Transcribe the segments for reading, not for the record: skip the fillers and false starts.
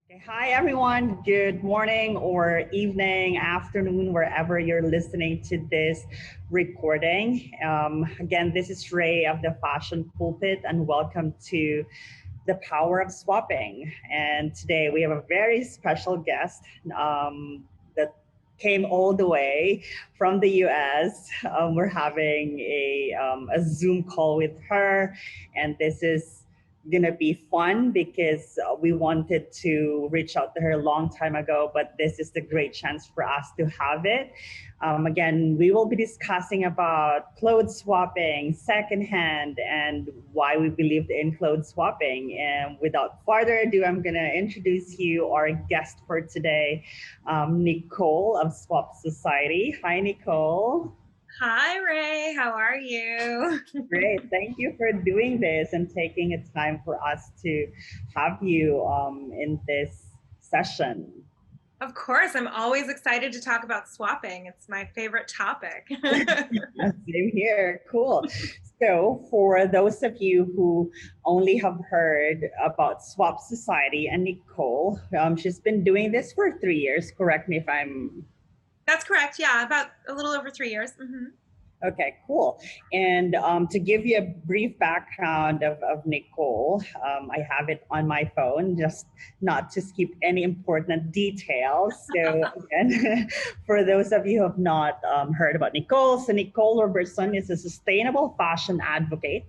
Okay, hi, everyone. Good morning or evening, afternoon, wherever you're listening to this recording. Again, this is Ray of the Fashion Pulpit, and welcome to the Power of Swapping. And today we have a very special guest that came all the way from the US. We're having a Zoom call with her, and this is gonna be fun because we wanted to reach out to her a long time ago, but this is the great chance for us to have it. Again, we will be discussing about clothes swapping, secondhand, and why we believe in clothes swapping. And without further ado, I'm gonna introduce you our guest for today, Nicole of Swap Society. Hi, Nicole. Hi, Ray. How are you? Great. Thank you for doing this and taking a time for us to have you in this session. Of course, I'm always excited to talk about swapping. It's my favorite topic. Same here. Cool. So, for those of you who only have heard about Swap Society and Nicole, she's been doing this for 3 years. Correct me if I'm That's correct. Yeah, about a little over 3 years. Okay, cool. And to give you a brief background of Nicole, I have it on my phone, just not to skip any important details. So, again, for those of you who have not heard about Nicole, so Nicole Robertson is a sustainable fashion advocate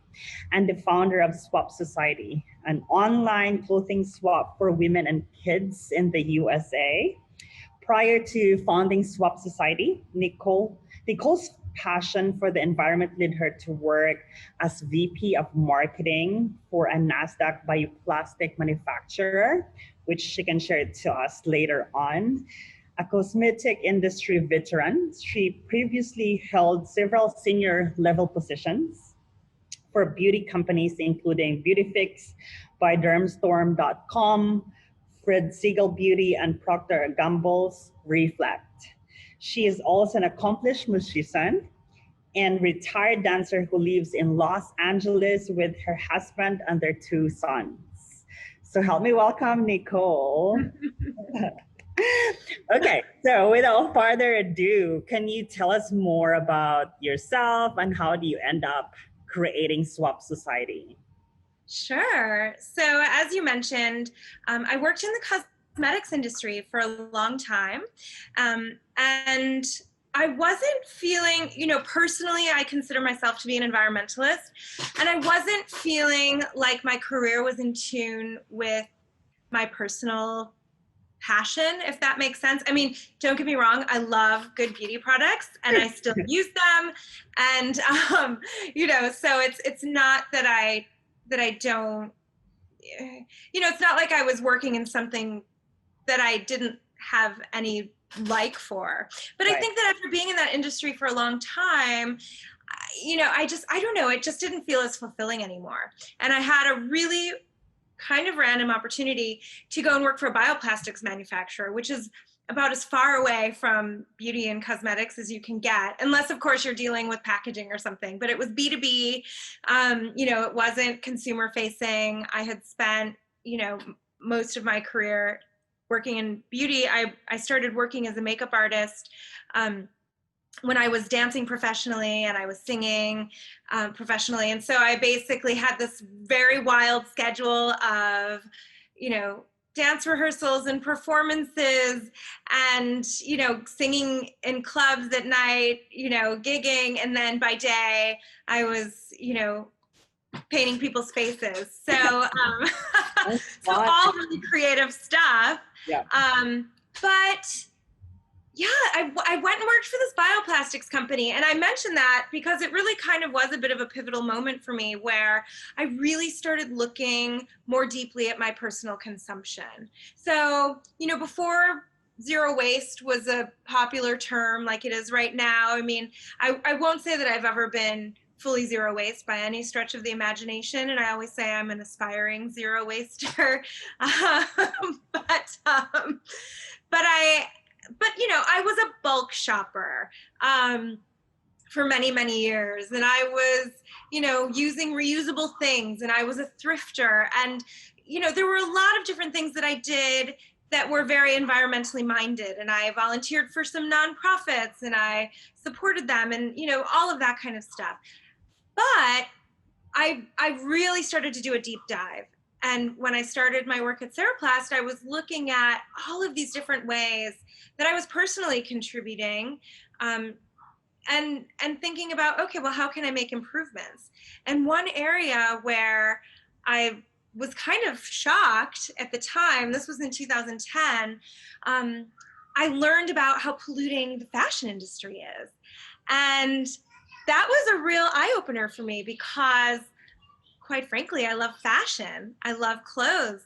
and the founder of Swap Society, an online clothing swap for women and kids in the USA. Prior to founding Swap Society, Nicole's passion for the environment led her to work as VP of marketing for a NASDAQ bioplastic manufacturer, which she can share to us later on. A cosmetic industry veteran, she previously held several senior level positions for beauty companies, including Beautyfix by Dermstorm.com, Fred Siegel Beauty, and Procter& Gamble's Reflect. She is also an accomplished musician and retired dancer who lives in Los Angeles with her husband and their two sons. So help me welcome Nicole. Okay, so without further ado, can you tell us more about yourself and how do you end up creating Swap Society? Sure. So, as you mentioned, I worked in the cosmetics industry for a long time. And I wasn't feeling, personally, I consider myself to be an environmentalist, and I wasn't feeling like my career was in tune with my personal passion, if that makes sense. I mean, don't get me wrong, I love good beauty products and I still use them. And so it's not that I don't, it's not like I was working in something that I didn't have any like for. But I Right. think that after being in that industry for a long time, I don't know, it just didn't feel as fulfilling anymore. And I had a really kind of random opportunity to go and work for a bioplastics manufacturer, which is about as far away from beauty and cosmetics as you can get, unless of course you're dealing with packaging or something. But it was B2B. It wasn't consumer facing. I had spent, most of my career working in beauty. I started working as a makeup artist when I was dancing professionally and I was singing professionally. And so I basically had this very wild schedule of, dance rehearsals and performances and, singing in clubs at night, gigging. And then by day I was, painting people's faces. So, so all really creative stuff. Yeah. But yeah, I went and worked for this bioplastics company. And I mentioned that because it really kind of was a bit of a pivotal moment for me where I really started looking more deeply at my personal consumption. So, before zero waste was a popular term like it is right now, I mean, I won't say that I've ever been fully zero waste by any stretch of the imagination. And I always say I'm an aspiring zero waster. But I was a bulk shopper for many, many years. And I was, using reusable things, and I was a thrifter. And, there were a lot of different things that I did that were very environmentally minded. And I volunteered for some nonprofits and I supported them and, all of that kind of stuff. But I really started to do a deep dive. And when I started my work at Cereplast, I was looking at all of these different ways that I was personally contributing, and thinking about, okay, well, how can I make improvements? And one area where I was kind of shocked at the time, this was in 2010, I learned about how polluting the fashion industry is. And that was a real eye-opener for me because, quite frankly, I love fashion. I love clothes.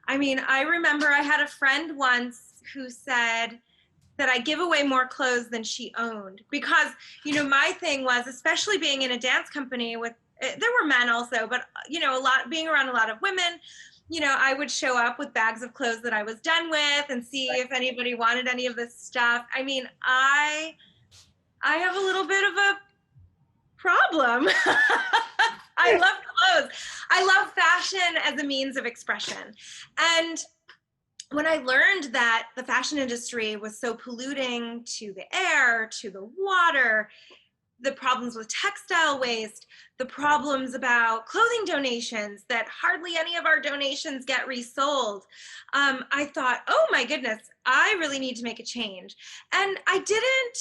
I mean, I remember I had a friend once who said that I give away more clothes than she owned because, my thing was, especially being in a dance company with, there were men also, but, being around a lot of women, I would show up with bags of clothes that I was done with and see if anybody wanted any of this stuff. I mean, I have a little bit of a problem. I love clothes. I love fashion as a means of expression. And when I learned that the fashion industry was so polluting to the air, to the water, the problems with textile waste, the problems about clothing donations, that hardly any of our donations get resold, I thought, oh my goodness, I really need to make a change. And I didn't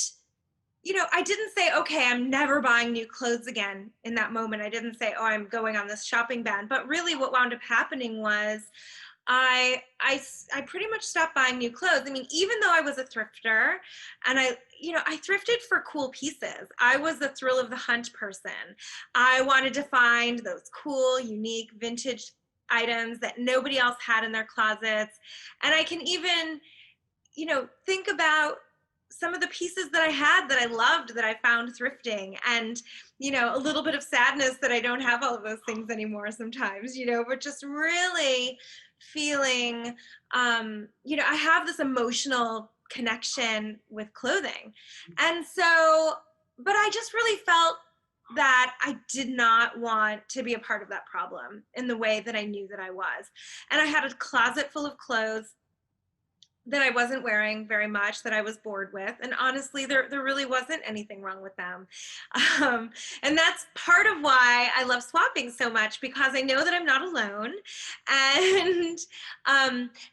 say, okay, I'm never buying new clothes again in that moment. I didn't say, oh, I'm going on this shopping ban. But really what wound up happening was I pretty much stopped buying new clothes. I mean, even though I was a thrifter and I thrifted for cool pieces. I was a thrill of the hunt person. I wanted to find those cool, unique, vintage items that nobody else had in their closets. And I can even, think about some of the pieces that I had that I loved that I found thrifting, and a little bit of sadness that I don't have all of those things anymore sometimes, but just really feeling, I have this emotional connection with clothing. And so, but I just really felt that I did not want to be a part of that problem in the way that I knew that I was. And I had a closet full of clothes that I wasn't wearing very much, that I was bored with. And honestly, there really wasn't anything wrong with them. And that's part of why I love swapping so much, because I know that I'm not alone. And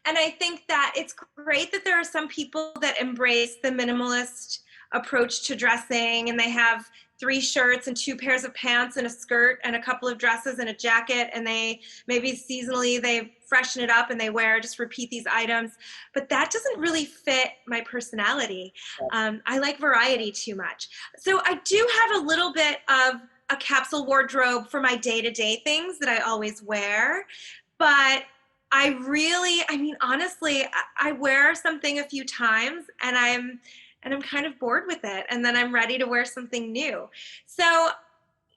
I think that it's great that there are some people that embrace the minimalist approach to dressing, and they have 3 shirts and 2 pairs of pants and a skirt and a couple of dresses and a jacket, and they maybe seasonally they freshen it up and they just repeat these items. But that doesn't really fit my personality. I like variety too much. So I do have a little bit of a capsule wardrobe for my day-to-day things that I always wear. But honestly, I wear something a few times and I'm kind of bored with it. And then I'm ready to wear something new. So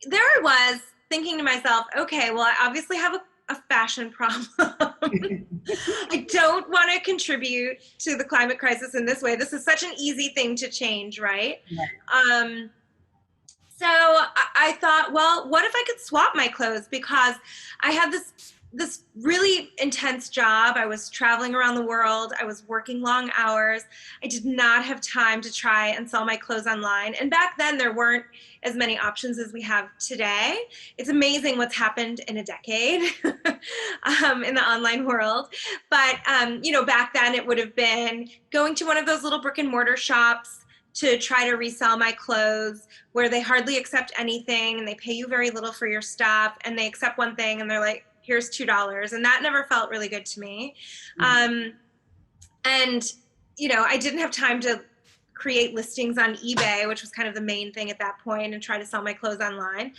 there I was thinking to myself, okay, well, I obviously have a fashion problem. I don't want to contribute to the climate crisis in this way. This is such an easy thing to change, right? Yeah. So I thought, well, what if I could swap my clothes? Because I had this really intense job. I was traveling around the world. I was working long hours. I did not have time to try and sell my clothes online. And back then there weren't as many options as we have today. It's amazing what's happened in a decade in the online world. But, back then it would have been going to one of those little brick and mortar shops to try to resell my clothes, where they hardly accept anything and they pay you very little for your stuff, and they accept one thing and they're like, here's $2. And that never felt really good to me. Mm-hmm. I didn't have time to create listings on eBay, which was kind of the main thing at that point, and try to sell my clothes online.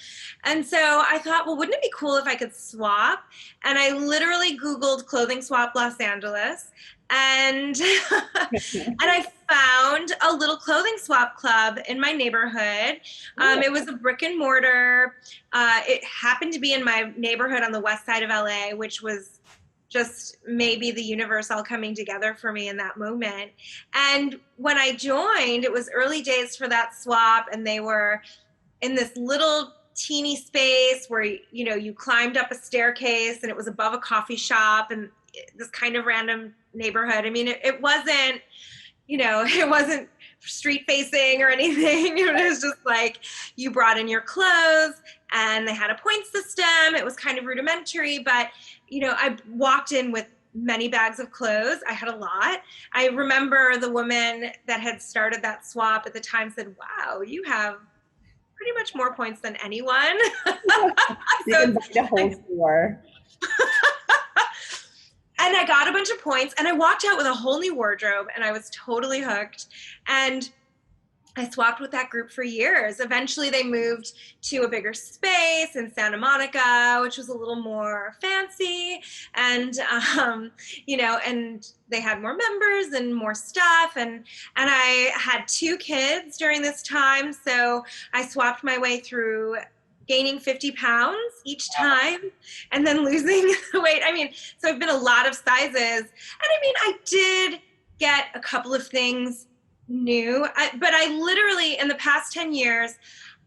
And so I thought, well, wouldn't it be cool if I could swap? And I literally Googled clothing swap Los Angeles, and and I found a little clothing swap club in my neighborhood. It was a brick and mortar. It happened to be in my neighborhood on the west side of LA, which was just maybe the universe all coming together for me in that moment. And when I joined, it was early days for that swap, and they were in this little teeny space where, you know, you climbed up a staircase and it was above a coffee shop and this kind of random neighborhood. I mean, it wasn't, you know, it wasn't street facing or anything. It was just like you brought in your clothes and they had a point system. It was kind of rudimentary, but, you know, I walked in with many bags of clothes. I had a lot. I remember the woman that had started that swap at the time said, wow, you have pretty much more points than anyone. You can buy the whole store. And I got a bunch of points and I walked out with a whole new wardrobe and I was totally hooked. And I swapped with that group for years. Eventually they moved to a bigger space in Santa Monica, which was a little more fancy. And, you know, and they had more members and more stuff. And I had 2 kids during this time. So I swapped my way through gaining 50 pounds each time and then losing the weight. I mean, so I've been a lot of sizes. And I mean, I did get a couple of things new, but I literally, in the past 10 years,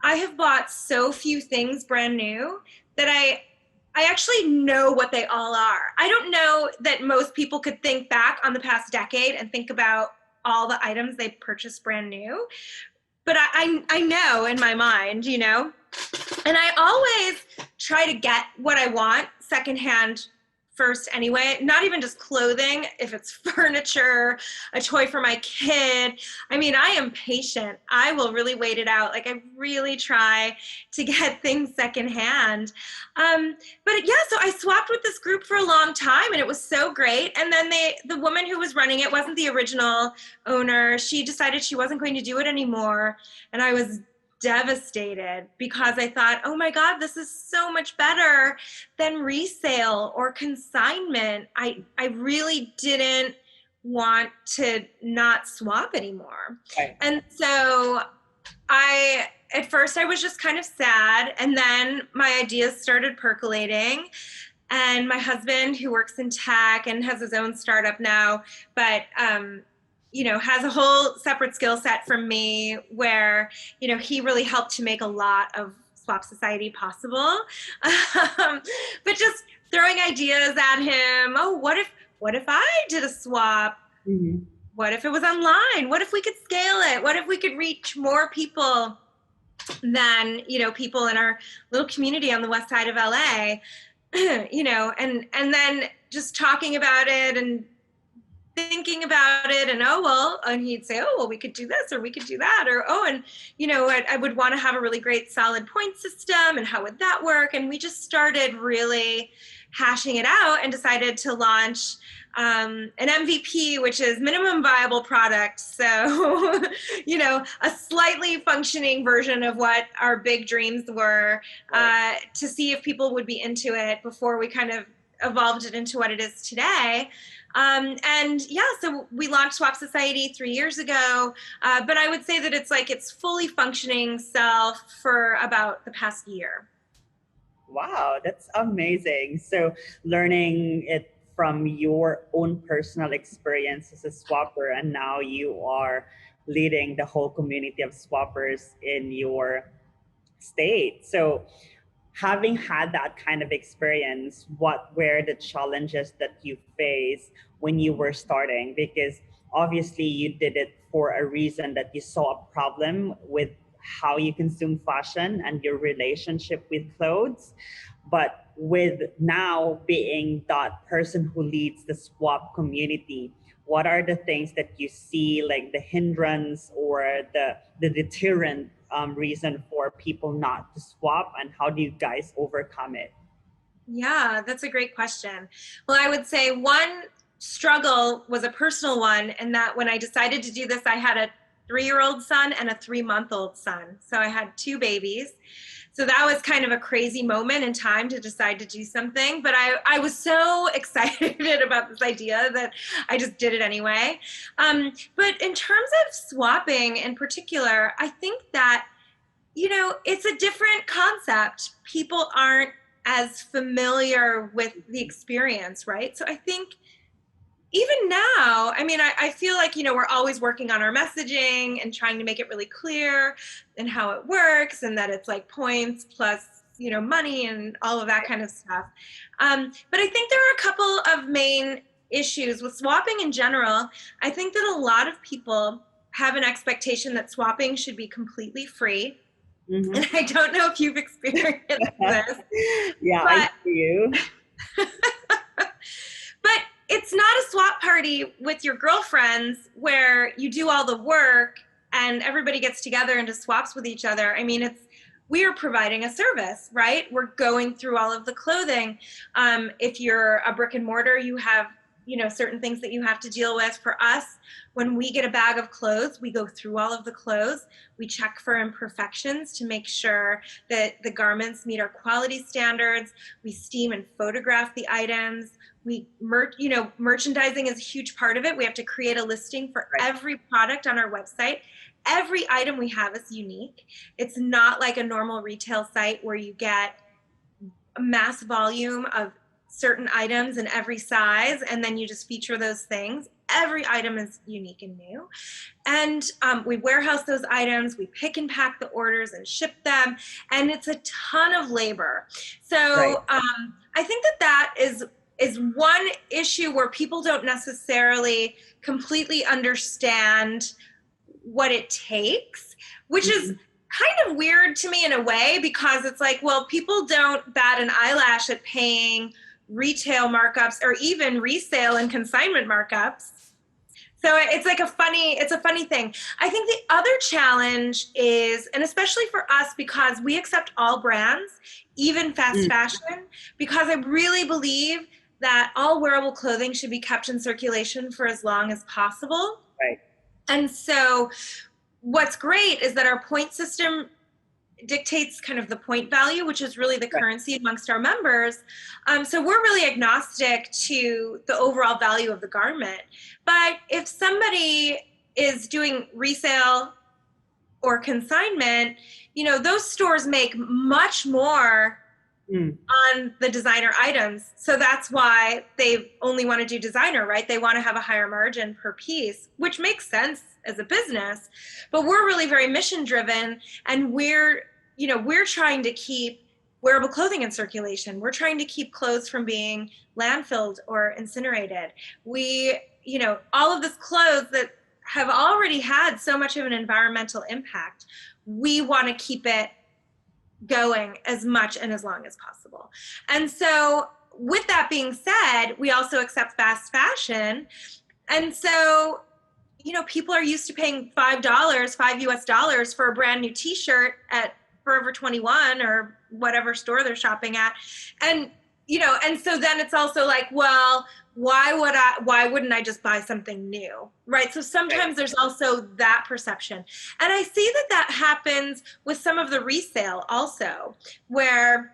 I have bought so few things brand new that I actually know what they all are. I don't know that most people could think back on the past decade and think about all the items they purchased brand new, but I know in my mind, you know, and I always try to get what I want secondhand first anyway, not even just clothing, if it's furniture, a toy for my kid. I mean, I am patient. I will really wait it out. Like I really try to get things secondhand. But yeah, so I swapped with this group for a long time and it was so great. And then the woman who was running it wasn't the original owner. She decided she wasn't going to do it anymore. And I was devastated because I thought, oh my God, this is so much better than resale or consignment. I really didn't want to not swap anymore. Right. And so at first I was just kind of sad. And then my ideas started percolating. And my husband, who works in tech and has his own startup now, but you know, has a whole separate skill set from me where, you know, he really helped to make a lot of Swap Society possible. But just throwing ideas at him. Oh, what if I did a swap? Mm-hmm. What if it was online? What if we could scale it? What if we could reach more people than, you know, people in our little community on the west side of LA? You know, and then just talking about it and thinking about it and and he'd say, oh, well, we could do this or we could do that, or and you know, I would want to have a really great solid point system and how would that work? And we just started really hashing it out and decided to launch an MVP, which is minimum viable product. So, you know, a slightly functioning version of what our big dreams were, to see if people would be into it before we kind of evolved it into what it is today. And yeah, so we launched Swap Society 3 years ago, but I would say that it's like its fully functioning self for about the past year. Wow, that's amazing. So learning it from your own personal experience as a swapper, and now you are leading the whole community of swappers in your state. So having had that kind of experience, what were the challenges that you faced when you were starting? Because obviously you did it for a reason, that you saw a problem with how you consume fashion and your relationship with clothes. But with now being that person who leads the swap community, what are the things that you see, like the hindrance or the deterrent reason for people not to swap, and how do you guys overcome it? Yeah, that's a great question. Well, I would say one struggle was a personal one, and that when I decided to do this, I had a 3-year-old son and a 3-month-old son. So I had 2 babies. So that was kind of a crazy moment in time to decide to do something. But I was so excited about this idea that I just did it anyway. But in terms of swapping in particular, I think that, you know, it's a different concept. People aren't as familiar with the experience, right? So I think even now, I mean, I feel like, you know, we're always working on our messaging and trying to make it really clear and how it works, and that it's like points plus, you know, money and all of that kind of stuff. But I think there are a couple of main issues with swapping in general. I think that a lot of people have an expectation that swapping should be completely free. Mm-hmm. And I don't know if you've experienced this. Yeah, But, I see you. but it's not a swap party with your girlfriends where you do all the work and everybody gets together and just swaps with each other. I mean, we are providing a service, right? We're going through all of the clothing. If you're a brick and mortar, you have, you know, certain things that you have to deal with. For us, when we get a bag of clothes, we go through all of the clothes. We check for imperfections to make sure that the garments meet our quality standards. We steam and photograph the items. You know, merchandising is a huge part of it. We have to create a listing for every product on our website. Every item we have is unique. It's not like a normal retail site where you get a mass volume of certain items in every size and then you just feature those things. Every item is unique and new. And we warehouse those items, we pick and pack the orders and ship them, and it's a ton of labor. So I think that is one issue where people don't necessarily completely understand what it takes, which is kind of weird to me in a way, because it's like, well, people don't bat an eyelash at paying retail markups or even resale and consignment markups. So it's like it's a funny thing. I think the other challenge is, and especially for us, because we accept all brands, even fast fashion, because I really believe that all wearable clothing should be kept in circulation for as long as possible. Right. And so what's great is that our point system dictates kind of the point value, which is really the currency amongst our members. So we're really agnostic to the overall value of the garment. But if somebody is doing resale or consignment, you know, those stores make much more on the designer items. So that's why they only want to do designer, right? They want to have a higher margin per piece, which makes sense as a business. But we're really very mission driven, and we're trying to keep wearable clothing in circulation. We're trying to keep clothes from being landfilled or incinerated. All of this clothes that have already had so much of an environmental impact, we want to keep it going as much and as long as possible. And so with that being said, we also accept fast fashion. And so, you know, people are used to paying $5 for a brand new t-shirt at Forever 21 or whatever store they're shopping at. And, you know, and so then it's also like, well, why wouldn't I just buy something new, right? So sometimes there's also that perception. And I see that happens with some of the resale also, where,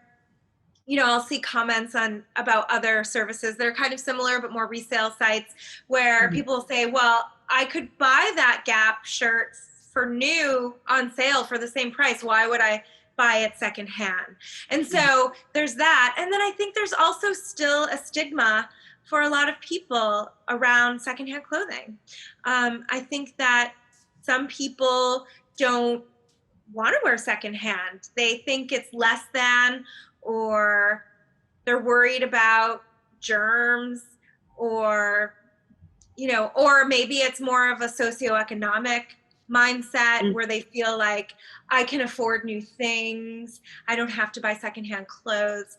you know, I'll see comments about other services that are kind of similar, but more resale sites, where people say, well, I could buy that Gap shirt for new on sale for the same price. Why would I buy it secondhand? And so there's that. And then I think there's also still a stigma for a lot of people around secondhand clothing. I think that some people don't want to wear secondhand. They think it's less than, or they're worried about germs, or, you know, or maybe it's more of a socioeconomic mindset where they feel like, I can afford new things, I don't have to buy secondhand clothes.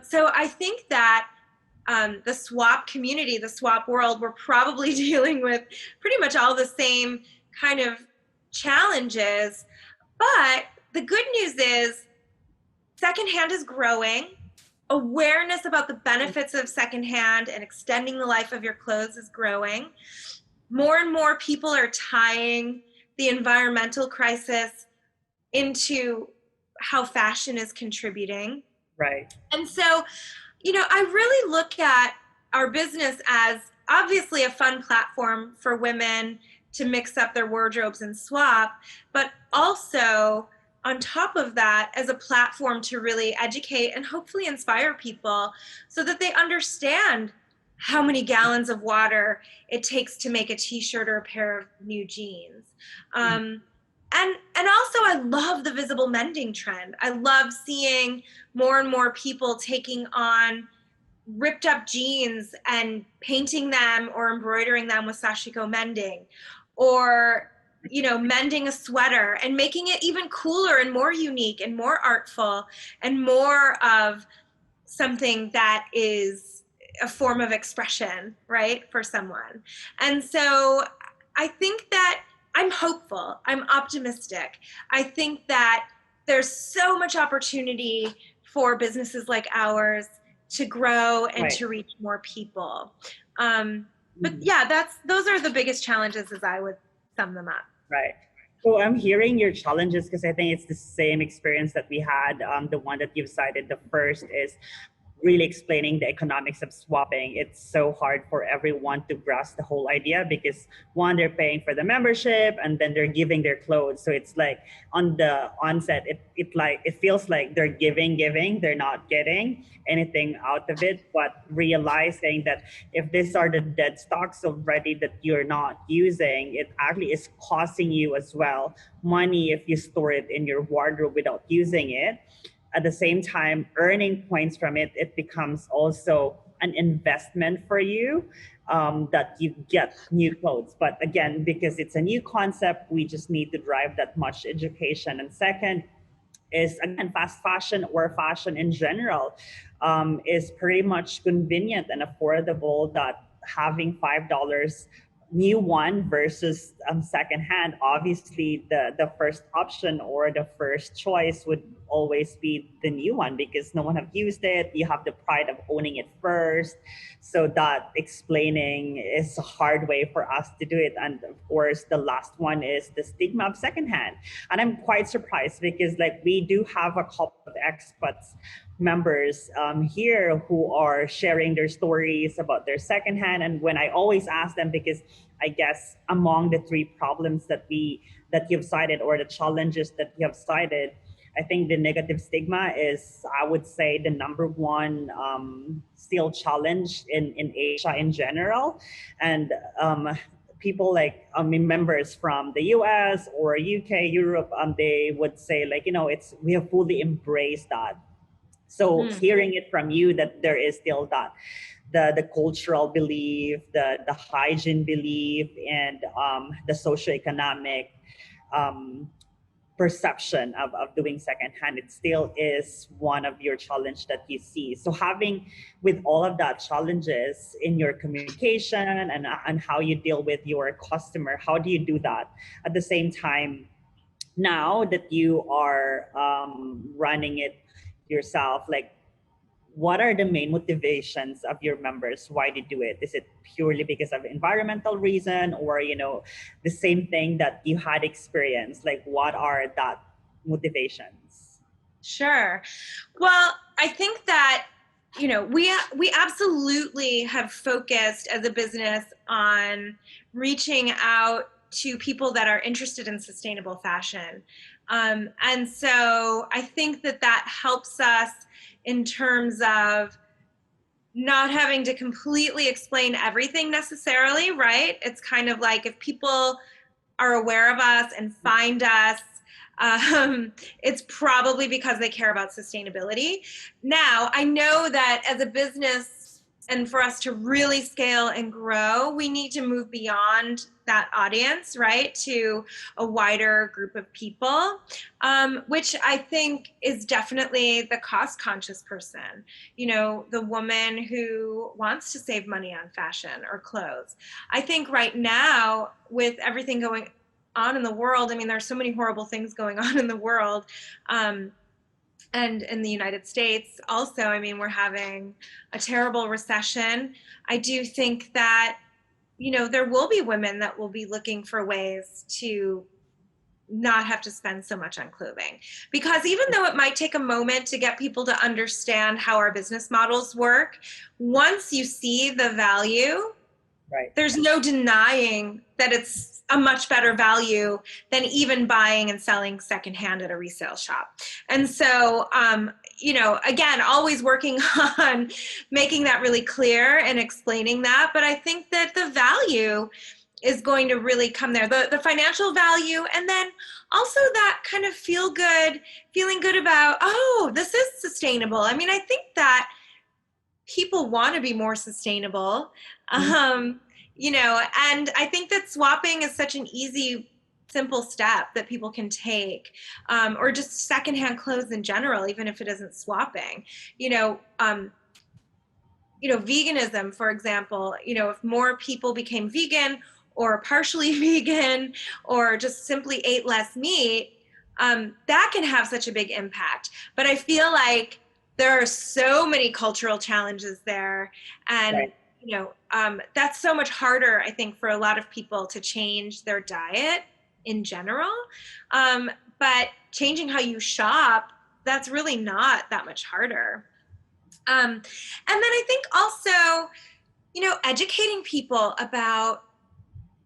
So I think that the swap community, the swap world, we're probably dealing with pretty much all the same kind of challenges. But the good news is secondhand is growing. Awareness about the benefits of secondhand and extending the life of your clothes is growing. More and more people are tying the environmental crisis into how fashion is contributing. Right. And so, you know, I really look at our business as obviously a fun platform for women to mix up their wardrobes and swap, but also on top of that, as a platform to really educate and hopefully inspire people so that they understand how many gallons of water it takes to make a t-shirt or a pair of new jeans. And also I love the visible mending trend. I love seeing more and more people taking on ripped up jeans and painting them or embroidering them with sashiko mending, or mending a sweater and making it even cooler and more unique and more artful and more of something that is a form of expression, right, for someone. And so I think that I'm hopeful, I'm optimistic. I think that there's so much opportunity for businesses like ours to grow and Right. to reach more people. But yeah, those are the biggest challenges as I would sum them up. Right. So I'm hearing your challenges because I think it's the same experience that we had. The one that you've cited, the first is really explaining the economics of swapping. It's so hard for everyone to grasp the whole idea because one, they're paying for the membership and then they're giving their clothes. So it's like on the onset, it feels like they're giving, they're not getting anything out of it. But realizing that if these are the dead stocks already that you're not using, it actually is costing you as well money if you store it in your wardrobe without using it. At the same time, earning points from it, it becomes also an investment for you, that you get new clothes. But again, because it's a new concept, we just need to drive that much education. And second is, again, fast fashion or fashion in general, is pretty much convenient and affordable, that having $5 new one versus secondhand, obviously the first option or the first choice would always be the new one because no one have used it. You have the pride of owning it first. So that explaining is a hard way for us to do it. And of course, the last one is the stigma of secondhand. And I'm quite surprised because like we do have a couple of expats members here who are sharing their stories about their secondhand. And when I always ask them, because I guess among the three problems that you've cited or the challenges that you have cited, I think the negative stigma is, I would say, the number one still challenge in Asia in general. And people like, I mean, members from the US or UK, Europe, they would say like, we have fully embraced that. So hearing it from you that there is still that, the cultural belief, the hygiene belief, and the socioeconomic um, perception of doing secondhand, it still is one of your challenge that you see. So having with all of that challenges in your communication and how you deal with your customer, how do you do that at the same time now that you are running it yourself? Like, what are the main motivations of your members? Why they do it? Is it purely because of environmental reason, or the same thing that you had experienced? Like, what are that motivations? Sure. Well, I think that we absolutely have focused as a business on reaching out to people that are interested in sustainable fashion. And so I think that helps us in terms of not having to completely explain everything necessarily, right? It's kind of like if people are aware of us and find us, it's probably because they care about sustainability. Now, I know that as a business, and for us to really scale and grow, we need to move beyond that audience, right, to a wider group of people, which I think is definitely the cost-conscious person, the woman who wants to save money on fashion or clothes. I think right now, with everything going on in the world, I mean, there's so many horrible things going on in the world. And in the United States also, I mean, we're having a terrible recession. I do think that, there will be women that will be looking for ways to not have to spend so much on clothing. Because even though it might take a moment to get people to understand how our business models work, once you see the value, Right. There's no denying that it's a much better value than even buying and selling secondhand at a resale shop. And so, again, always working on making that really clear and explaining that. But I think that the value is going to really come there, the financial value, and then also that kind of feeling good about, oh, this is sustainable. I mean, I think that people want to be more sustainable. And I think that swapping is such an easy, simple step that people can take, or just secondhand clothes in general, even if it isn't swapping. Veganism, for example, if more people became vegan or partially vegan or just simply ate less meat, that can have such a big impact. But I feel like there are so many cultural challenges there. And, Right. that's so much harder, I think, for a lot of people to change their diet in general. But changing how you shop, that's really not that much harder. And then I think also, educating people about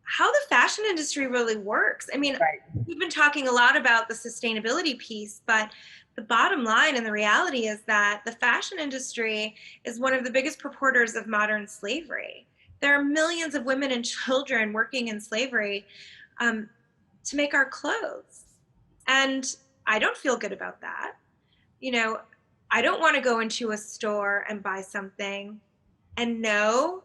how the fashion industry really works. I mean, Right. we've been talking a lot about the sustainability piece, but the bottom line and the reality is that the fashion industry is one of the biggest purporters of modern slavery. There are millions of women and children working in slavery to make our clothes. And I don't feel good about that. I don't want to go into a store and buy something and know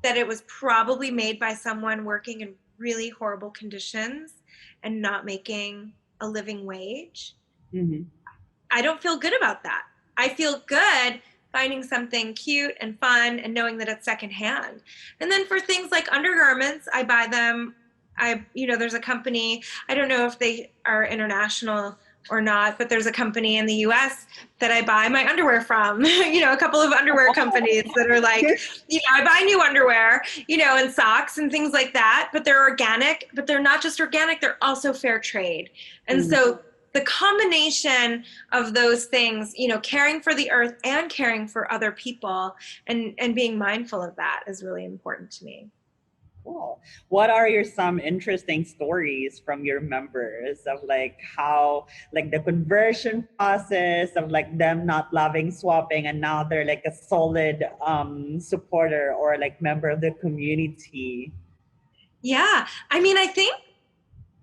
that it was probably made by someone working in really horrible conditions and not making a living wage. Mm-hmm. I don't feel good about that. I feel good finding something cute and fun and knowing that it's secondhand. And then for things like undergarments, I buy them. There's a company, I don't know if they are international or not, but there's a company in the US that I buy my underwear from, a couple of underwear companies that are like, I buy new underwear, and socks and things like that, but they're organic, but they're not just organic, they're also fair trade. And so the combination of those things, caring for the earth and caring for other people and being mindful of that is really important to me. Cool. What are some interesting stories from your members of how the conversion process of them not loving swapping and now they're a solid supporter or member of the community? Yeah. I mean, I think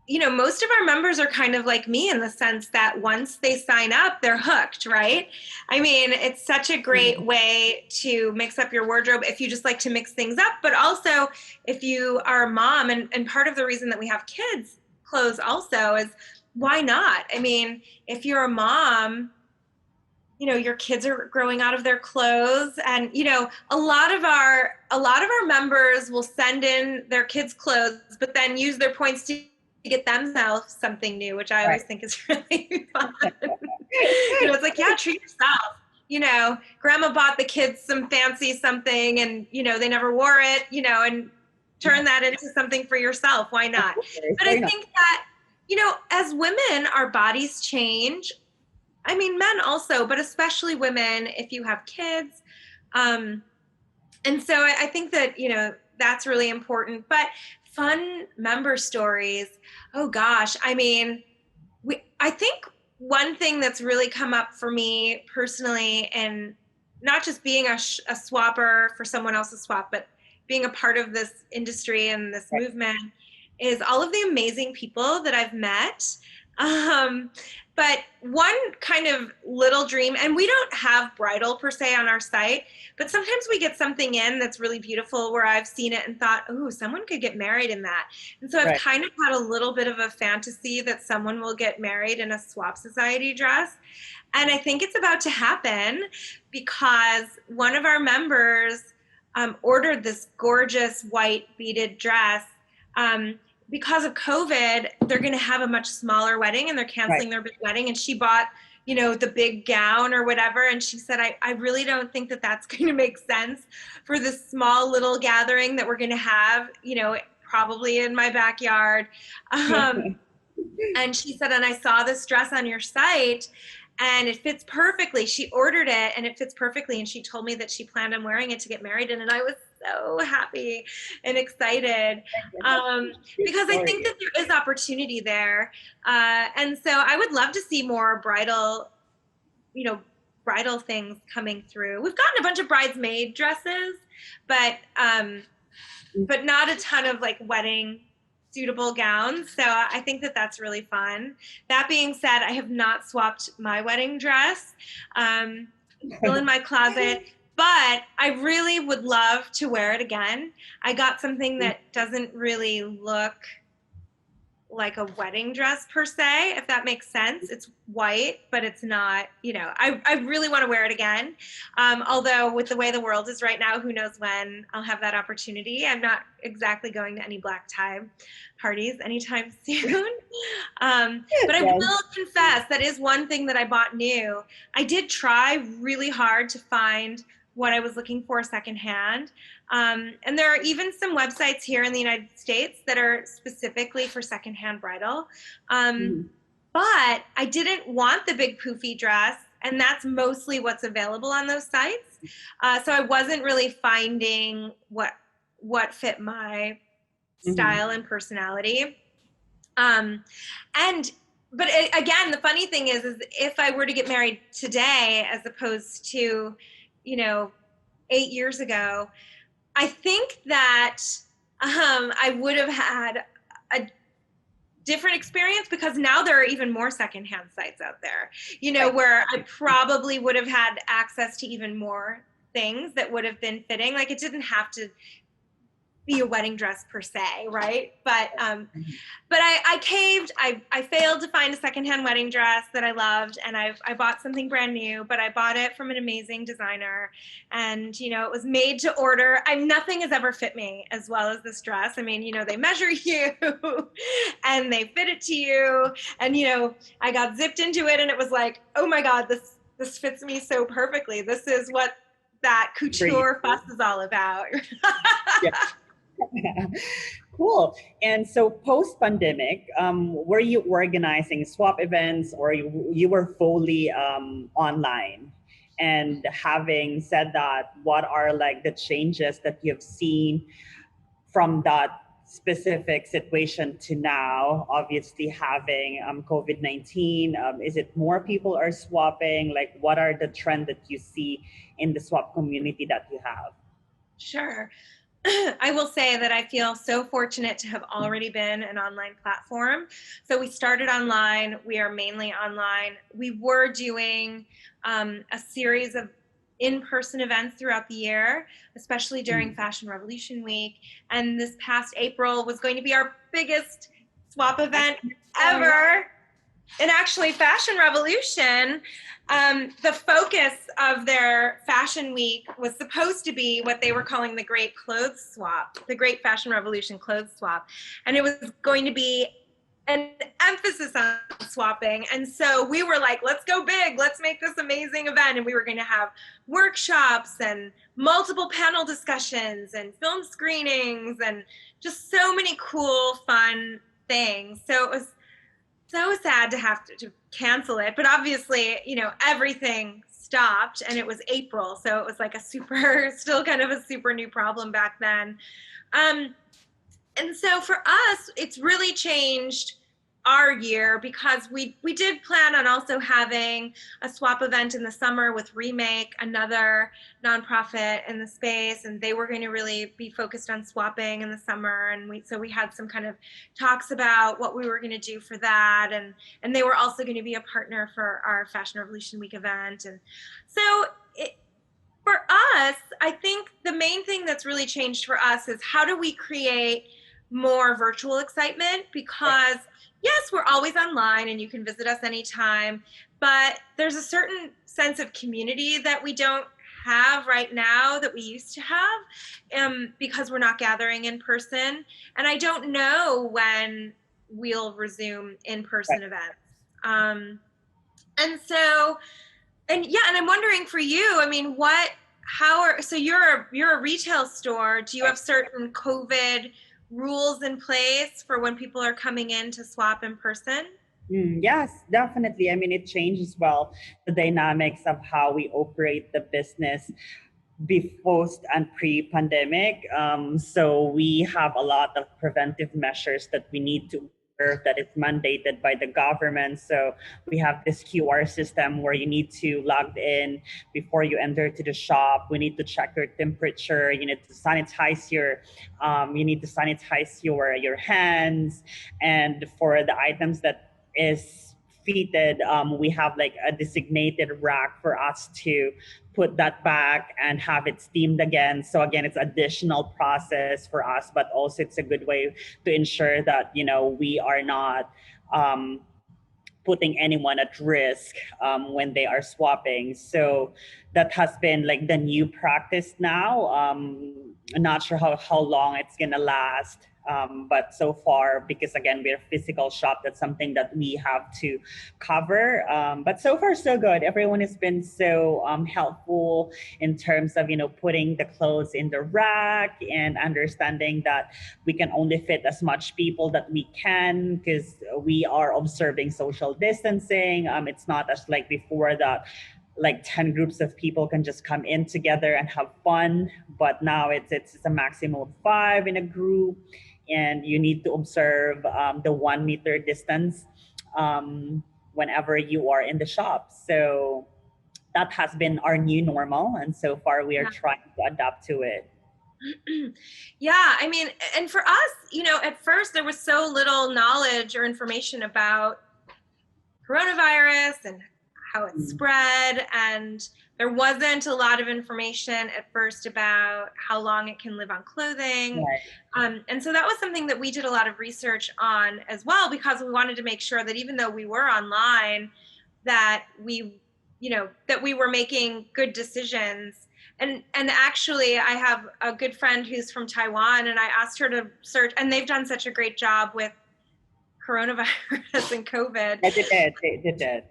most of our members are kind of like me in the sense that once they sign up, they're hooked, right? I mean, it's such a great way to mix up your wardrobe if you just like to mix things up, but also if you are a mom, and part of the reason that we have kids clothes also is why not? I mean, if you're a mom, your kids are growing out of their clothes, and a lot of our members will send in their kids' clothes, but then use their points to get themselves something new, which I always think is really fun. It's like, yeah, treat yourself. Grandma bought the kids some fancy something and, they never wore it, and turn that into something for yourself. Why not? But I think that, as women, our bodies change. I mean, men also, but especially women, if you have kids. And so I think that, that's really important. But fun member stories. Oh gosh. I mean, I think one thing that's really come up for me personally, and not just being a swapper for someone else's swap, but being a part of this industry and this movement, is all of the amazing people that I've met. But one kind of little dream, and we don't have bridal per se on our site, but sometimes we get something in that's really beautiful where I've seen it and thought, oh, someone could get married in that. And so I've kind of had a little bit of a fantasy that someone will get married in a Swap Society dress. And I think it's about to happen because one of our members ordered this gorgeous white beaded dress. Because of COVID, they're going to have a much smaller wedding and they're canceling their big wedding. And she bought, the big gown or whatever. And she said, I really don't think that that's going to make sense for this small little gathering that we're going to have, probably in my backyard. And she said, and I saw this dress on your site and it fits perfectly. She ordered it and it fits perfectly. And she told me that she planned on wearing it to get married in. And I was so happy and excited Great because I think story. that there is opportunity there. And so I would love to see more bridal, you know, bridal things coming through. We've gotten a bunch of bridesmaid dresses, but not a ton of like wedding suitable gowns. So I think that that's really fun. That being said, I have not swapped my wedding dress. It's still in my closet, but I really would love to wear it again. I got something that doesn't really look like a wedding dress per se, if that makes sense. It's white, but it's not, you know, I really want to wear it again. Although with the way the world is right now, who knows when I'll have that opportunity. I'm not exactly going to any black tie parties anytime soon. But I Yes. will confess that is one thing that I bought new. I did try really hard to find what I was looking for secondhand. And there are even some websites here in the United States that are specifically for secondhand bridal. But I didn't want the big poofy dress, and that's mostly what's available on those sites. So I wasn't really finding what fit my style and personality. But again, the funny thing is if I were to get married today, as opposed to, you know, 8 years ago, I think that I would have had a different experience because now there are even more secondhand sites out there, you know, where I probably would have had access to even more things that would have been fitting. Like it didn't have to be a wedding dress per se, right? But I caved. I failed to find a secondhand wedding dress that I loved, and I bought something brand new. But I bought it from an amazing designer, and you know it was made to order. Nothing has ever fit me as well as this dress. I mean, you know, they measure you, and they fit it to you, and you know, I got zipped into it, and it was like, oh my God, this fits me so perfectly. This is what that couture fuss is all about. Yeah. Cool. And so post-pandemic, were you organizing swap events or you were fully online? And having said that, what are like the changes that you've seen from that specific situation to now, obviously having COVID-19? Is it more people are swapping? Like what are the trends that you see in the swap community that you have? Sure. I will say that I feel so fortunate to have already been an online platform. So we started online. We are mainly online. We were doing a series of in-person events throughout the year, especially during Fashion Revolution Week. And this past April was going to be our biggest swap event ever. And actually, Fashion Revolution, the focus of their fashion week was supposed to be what they were calling the Great Clothes Swap, the Great Fashion Revolution Clothes Swap. And it was going to be an emphasis on swapping. And so we were like, let's go big. Let's make this amazing event. And we were going to have workshops and multiple panel discussions and film screenings and just so many cool, fun things. So it was so sad to have to cancel it, but obviously, you know, everything stopped and it was April. So it was like still kind of a super new problem back then. And so for us, it's really changed our year because we did plan on also having a swap event in the summer with Remake, another nonprofit in the space, and they were going to really be focused on swapping in the summer. And we had some kind of talks about what we were going to do for that, and they were also going to be a partner for our Fashion Revolution Week event. And so for us, I think the main thing that's really changed for us is how do we create more virtual excitement, because yes, we're always online and you can visit us anytime, but there's a certain sense of community that we don't have right now that we used to have because we're not gathering in person. And I don't know when we'll resume in-person events. And I'm wondering for you, I mean, so you're a retail store. Do you have certain COVID rules in place for when people are coming in to swap in person? Yes, definitely. I mean, it changes well the dynamics of how we operate the business. post and pre-pandemic. So we have a lot of preventive measures that we need to observe that is mandated by the government. So we have this QR system where you need to log in before you enter to the shop. We need to check your temperature. You need to sanitize your hands. And for the items that is fitted, we have like a designated rack for us to put that back and have it steamed again. So again, it's additional process for us, but also it's a good way to ensure that, we are not putting anyone at risk when they are swapping. So that has been like the new practice now. I'm not sure how long it's gonna last. But so far, because again, we're a physical shop, that's something that we have to cover. But so far, so good. Everyone has been so helpful in terms of, putting the clothes in the rack and understanding that we can only fit as much people that we can because we are observing social distancing. It's not as like before that like 10 groups of people can just come in together and have fun, but now it's a maximum of 5 in a group, and you need to observe the 1 meter distance whenever you are in the shop. So that has been our new normal, and so far we are trying to adapt to it. Yeah, I mean, and for us, at first there was so little knowledge or information about coronavirus and how it spread, and there wasn't a lot of information at first about how long it can live on clothing. Right. And so that was something that we did a lot of research on as well, because we wanted to make sure that even though we were online, that we were making good decisions. And actually, I have a good friend who's from Taiwan, and I asked her to search, and they've done such a great job with coronavirus and COVID. Yeah, they did.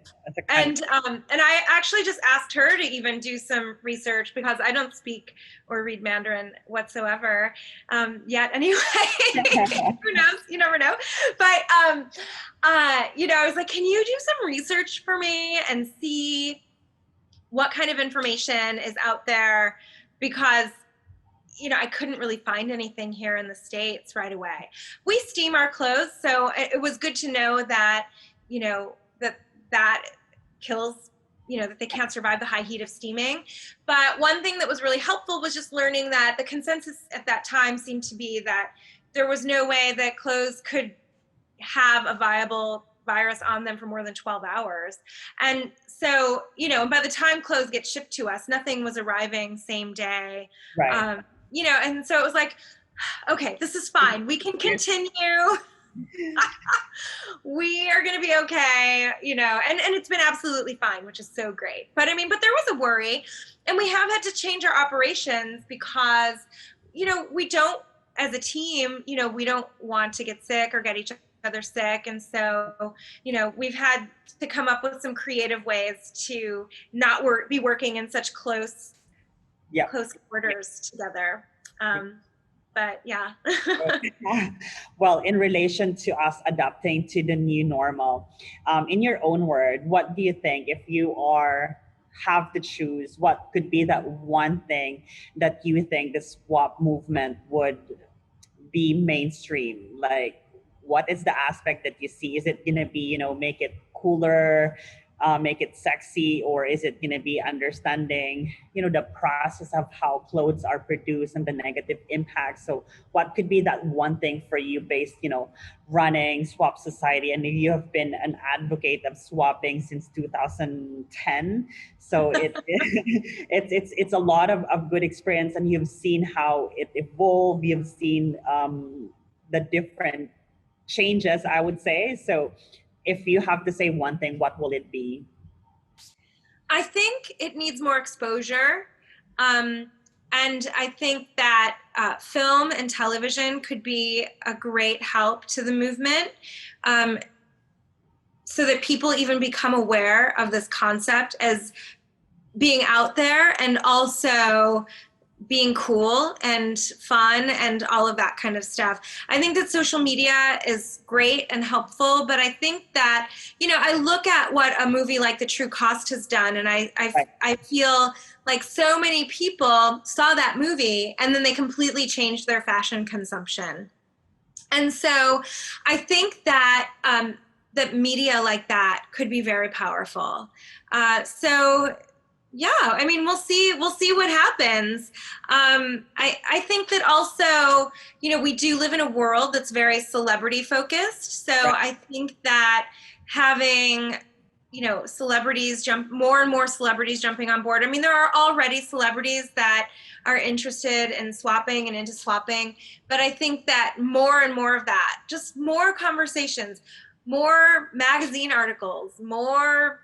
And I actually just asked her to even do some research, because I don't speak or read Mandarin whatsoever yet. Anyway, who knows? You never know. But I was like, can you do some research for me and see what kind of information is out there? Because I couldn't really find anything here in the States right away. We steam our clothes, so it was good to know that, that kills, that they can't survive the high heat of steaming. But one thing that was really helpful was just learning that the consensus at that time seemed to be that there was no way that clothes could have a viable virus on them for more than 12 hours. And so, by the time clothes get shipped to us, nothing was arriving same day. Right. And so it was like, okay, this is fine. We can continue. We are going to be okay, and it's been absolutely fine, which is so great. But there was a worry, and we have had to change our operations because, we don't, as a team, we don't want to get sick or get each other sick. And so, we've had to come up with some creative ways to not be working in such close quarters together. But yeah. Well, in relation to us adapting to the new normal, in your own word, what do you think, if you have to choose, what could be that one thing that you think the swap movement would be mainstream? Like, what is the aspect that you see? Is it gonna be, make it cooler, make it sexy, or is it going to be understanding, the process of how clothes are produced and the negative impact? So what could be that one thing for you based, running Swap Society, and you have been an advocate of swapping since 2010. So it's a lot of good experience, and you've seen how it evolved. You've seen the different changes, I would say. So if you have to say one thing, what will it be? I think it needs more exposure. And I think that film and television could be a great help to the movement, so that people even become aware of this concept as being out there, and also being cool and fun and all of that kind of stuff. I think that social media is great and helpful, but I think that, you know, I look at what a movie like The True Cost has done, and I feel like so many people saw that movie and then they completely changed their fashion consumption. And so I think that that media like that could be very powerful. So yeah, I mean, we'll see what happens. I think that also, you know, we do live in a world that's very celebrity focused. So Right. I think that having, you know, more and more celebrities jumping on board. I mean, there are already celebrities that are interested in swapping and into swapping, but I think that more and more of that, just more conversations, more magazine articles, more,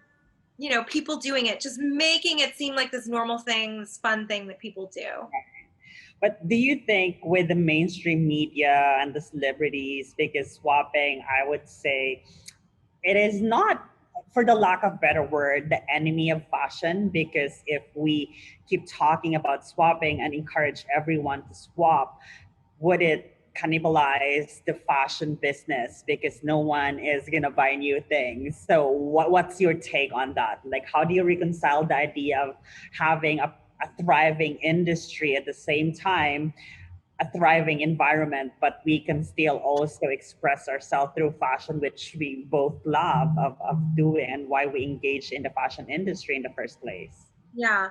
you know, people doing it, just making it seem like this normal thing, this fun thing that people do. But do you think with the mainstream media and the celebrities, because swapping, I would say it is not, for the lack of better word, the enemy of fashion? Because if we keep talking about swapping and encourage everyone to swap, would it cannibalize the fashion business because no one is gonna buy new things? So what's your take on that? Like, how do you reconcile the idea of having a thriving industry at the same time, a thriving environment, but we can still also express ourselves through fashion, which we both love of doing, and why we engage in the fashion industry in the first place? Yeah.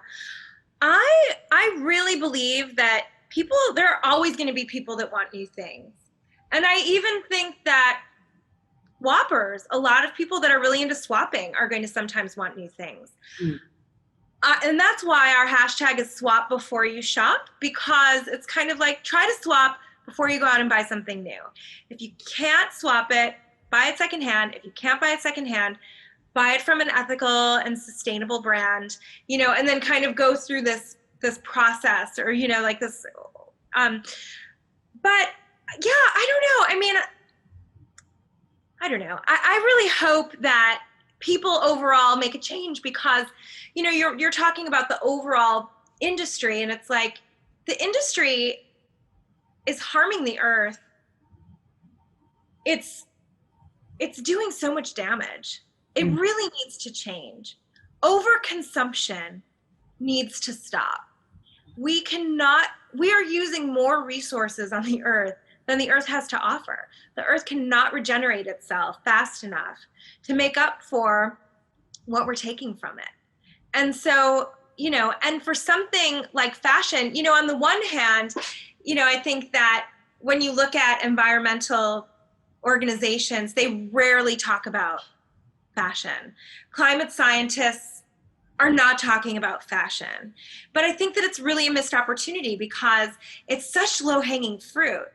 I really believe that there are always going to be people that want new things. And I even think that swappers, a lot of people that are really into swapping are going to sometimes want new things. Mm. And that's why our hashtag is swap before you shop, because it's kind of like, try to swap before you go out and buy something new. If you can't swap it, buy it secondhand. If you can't buy it secondhand, buy it from an ethical and sustainable brand, you know, and then kind of go through this process, or, you know, like this. But yeah, I don't know. I mean, I don't know. I really hope that people overall make a change, because, you know, you're talking about the overall industry, and it's like the industry is harming the earth. It's doing so much damage. It Mm. really needs to change. Overconsumption needs to stop. We are using more resources on the earth than the earth has to offer. The earth cannot regenerate itself fast enough to make up for what we're taking from it. And so, you know, and for something like fashion, you know, on the one hand, you know, I think that when you look at environmental organizations, they rarely talk about fashion. Climate scientists are not talking about fashion. But I think that it's really a missed opportunity, because it's such low-hanging fruit.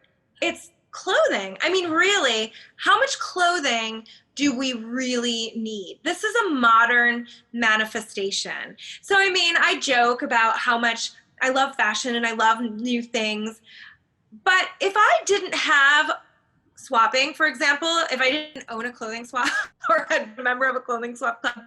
It's clothing. I mean, really, how much clothing do we really need? This is a modern manifestation. So, I mean, I joke about how much I love fashion and I love new things. But if I didn't have swapping, for example, if I didn't own a clothing swap or a member of a clothing swap club,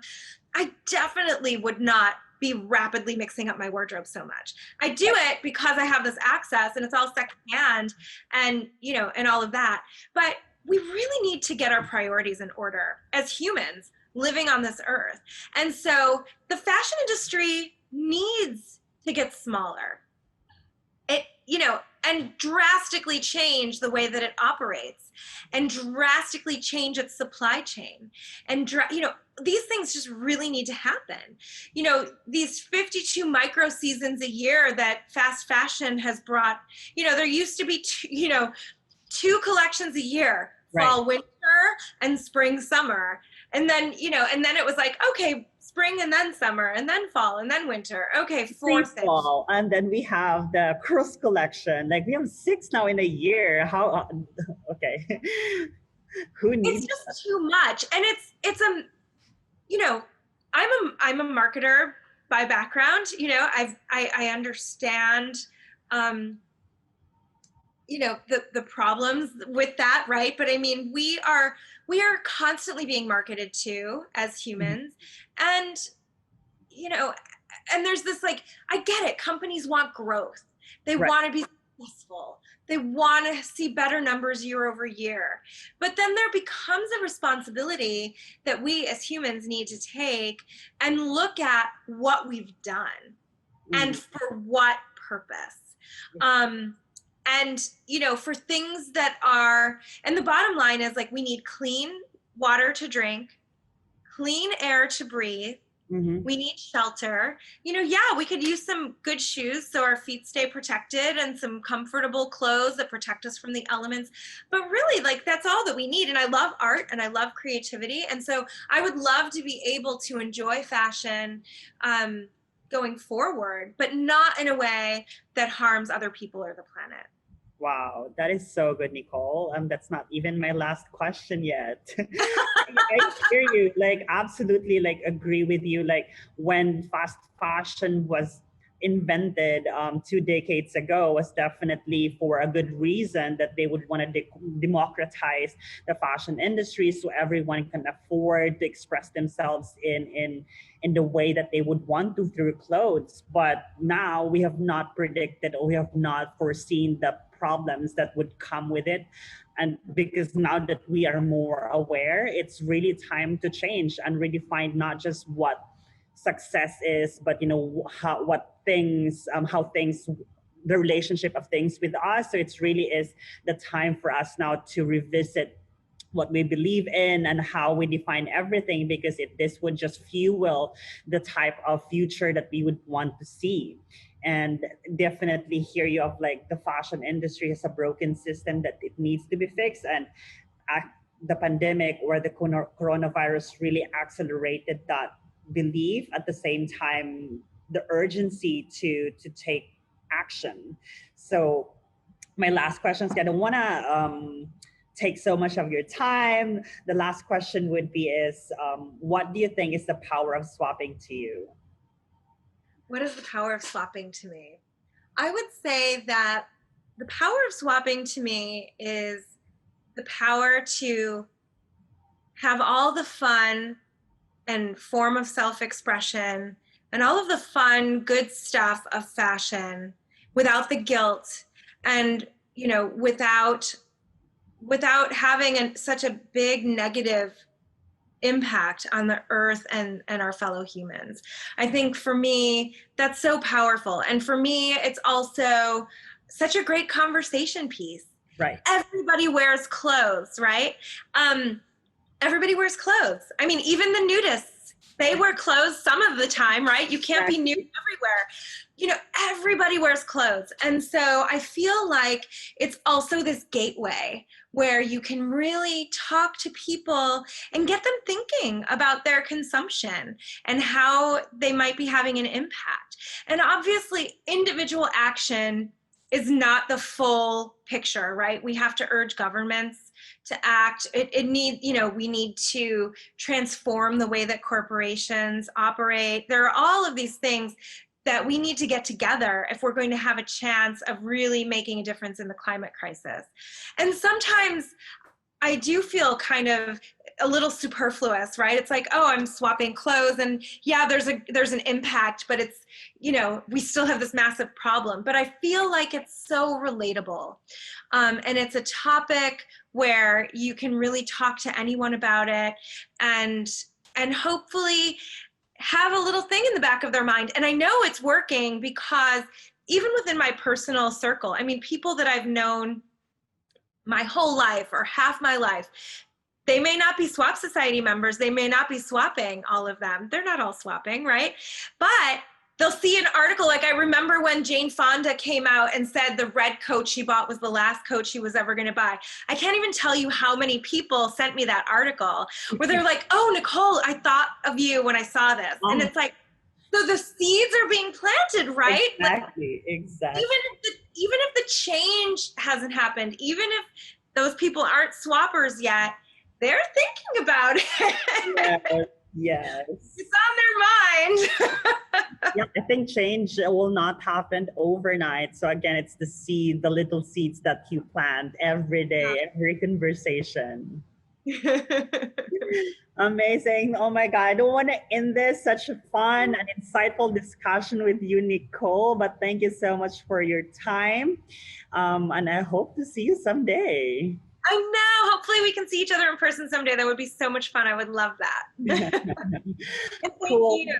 I definitely would not be rapidly mixing up my wardrobe so much. I do it because I have this access and it's all secondhand, and, you know, and all of that. But we really need to get our priorities in order as humans living on this earth. And so the fashion industry needs to get smaller. It, you know, and drastically change the way that it operates, and drastically change its supply chain. And, you know, these things just really need to happen. You know, these 52 micro seasons a year that fast fashion has brought, you know, there used to be, two collections a year, fall, winter, and spring, summer. And then, you know, and then it was like, okay, spring and then summer and then fall and then winter. Okay, four things. Fall, and then we have the cruise collection. Like, we have 6 now in a year. How? Okay, who needs? It's just too much, and it's a, you know, I'm a marketer by background. You know, I understand, you know, the problems with that, right? But I mean, we are constantly being marketed to as humans, and, you know, and there's this, like, I get it, companies want growth, They Right. want to be successful. They want to see better numbers year over year. But then there becomes a responsibility that we as humans need to take and look at what we've done and Mhm. for what purpose. And, you know, for things that are, and the bottom line is like, we need clean water to drink, clean air to breathe. Mhm. We need shelter. You know, yeah, we could use some good shoes so our feet stay protected and some comfortable clothes that protect us from the elements. But really, like, that's all that we need. And I love art and I love creativity. And so I would love to be able to enjoy fashion going forward, but not in a way that harms other people or the planet. Wow, that is so good, Nicole. That's not even my last question yet. I hear you, like absolutely, like agree with you. Like when fast fashion was invented 2 decades ago, was definitely for a good reason that they would want to democratize the fashion industry so everyone can afford to express themselves in the way that they would want to through clothes. But now we have not predicted or we have not foreseen the problems that would come with it. And because now that we are more aware, it's really time to change and redefine not just what success is, but how things, the relationship of things with us. So it's really is the time for us now to revisit what we believe in and how we define everything, because this would just fuel the type of future that we would want to see. And definitely hear you of like the fashion industry has a broken system that it needs to be fixed. And uh, the pandemic or the coronavirus really accelerated that belief, at the same time the urgency to take action. So my last question is, I don't want to take so much of your time. The last question would be is, what do you think is the power of swapping to you? What is the power of swapping to me? I would say that the power of swapping to me is the power to have all the fun and form of self-expression and all of the fun, good stuff of fashion without the guilt and, you know, without having such a big negative impact on the earth and our fellow humans. I think for me, that's so powerful. And for me, it's also such a great conversation piece. Right. Everybody wears clothes, right? Everybody wears clothes. I mean, even the nudists, they wear clothes some of the time, right? You can't be nude everywhere. You know, everybody wears clothes. And so I feel like it's also this gateway where you can really talk to people and get them thinking about their consumption and how they might be having an impact. And obviously, individual action is not the full picture, right? We have to urge governments to act. We need to transform the way that corporations operate. There are all of these things that we need to get together if we're going to have a chance of really making a difference in the climate crisis. And sometimes I do feel kind of a little superfluous, right? It's like, oh, I'm swapping clothes, and yeah, there's an impact, but it's, you know, we still have this massive problem. But I feel like it's so relatable, and it's a topic where you can really talk to anyone about it, and hopefully have a little thing in the back of their mind. And I know it's working because even within my personal circle, I mean, people that I've known my whole life or half my life, they may not be Swap Society members. They may not be swapping, all of them. They're not all swapping, right? But they'll see an article. Like I remember when Jane Fonda came out and said the red coat she bought was the last coat she was ever going to buy. I can't even tell you how many people sent me that article where they're like, oh, Nicole, I thought of you when I saw this. And it's like, so the seeds are being planted, right? Exactly, exactly. Even if the change hasn't happened, even if those people aren't swappers yet, they're thinking about it. Yes. It's on their mind. Yeah, I think change will not happen overnight. So again, it's the little seeds that you plant every day, every conversation. Amazing. Oh my God. I don't want to end this such a fun and insightful discussion with you, Nicole, but thank you so much for your time. And I hope to see you someday. I know. Hopefully we can see each other in person someday. That would be so much fun. I would love that. And thank Cool. you.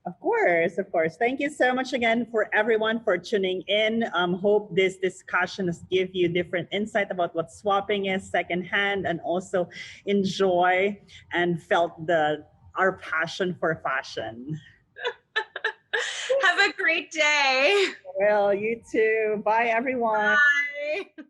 Of course, of course. Thank you so much again for everyone for tuning in. Hope this discussion has give you different insight about what swapping is secondhand, and also enjoy and felt our passion for fashion. Have a great day. Well, you too. Bye, everyone. Bye.